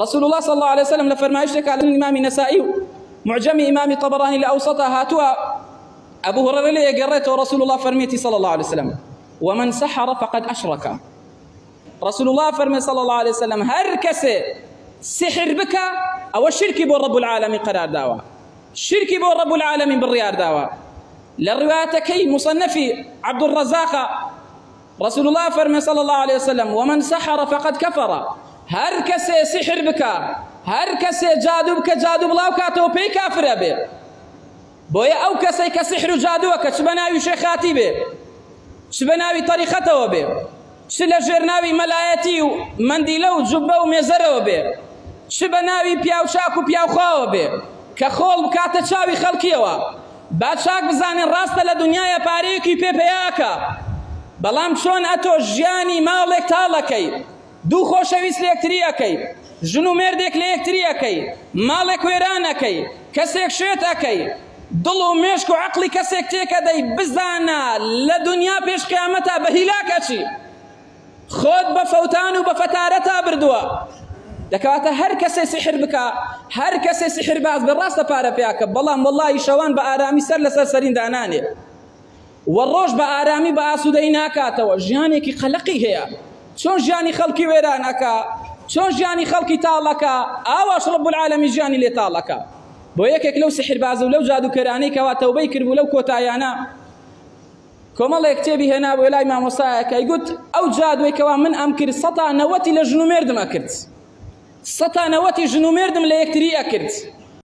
رسول الله صلى الله عليه وسلم لفرمايشتك على الإمام النسائي معجم إمام طبراني لأوسطها هاتوا أبو هريرة لي قريته رسول الله فرميتي صلى الله عليه وسلم ومن سحر فقد أشرك. رسول الله فرمي صلى الله عليه وسلم هركس سحر بك أو الشرك بو رب العالمين قرار داوا، الشرك بو رب العالمين بالريار داوا. للروايتكي مصنفي عبد الرزاق رسول الله فرمي صلى الله عليه وسلم ومن سحر فقد كفر. هركس سحر بك هركس جادو بك جادو بلاو كاتو بي كافر أبي بويا أو كسي كسحر جادوك شبناوي شيخاتي به شبناوي طريقته به شلجرناوي ملايتي ومنديلو جبه وميزره به شبناوي بياو شاكو بياو خاو به كخول بكاته شاوي خلقيوا بعد شاك بزاني راسته لدنيا باريكي بيبياكا بلام شون أتو جياني مالك تالكي دو خوشويس ليكترياكي جنو مردك ليكترياكي مالك ويرانكي كسيك شيتاكي دڵ و مێشک و عەقڵی کەسێک تێکەدەی بزانە لە دنیا پێش قیامەتە بە هیلاکەچی خۆت بە فەوتان و بە فەتارەتا بردووە. دەکەواتە هەر کەسێ سحر بکە هەر کەسێ سحر باز بە ڕاستە پارە پێیاکە بەڵام وەڵڵاهی شەوان بە ئارامی سەر لەسەر سەرین دانانێ وەڕۆژ بە ئارامی بە ئاسوودەی ناکاتەوە. ژیانێکی قەلەقی هەیە چۆن ژیانی خەڵکی وێرانەکە چۆن ژیانی خەڵکی تاڵەکە ئاواش رب العالەمی ژیانی لێ تاڵەکە. بۆ یەکێک لەو سحر باز و لەو جادوکەرانەی کەوا تەوبەی کردبوو لەو کۆتایانە کۆمەڵێک کتێبی هێنا بۆ لای مامۆستایەکەی گوت ئەو جادوەی کەوا من ئەم کرد 190 لە ژن و مێردم ئەکرد 190 ژن و مێردم لە یەکتری ئەکرد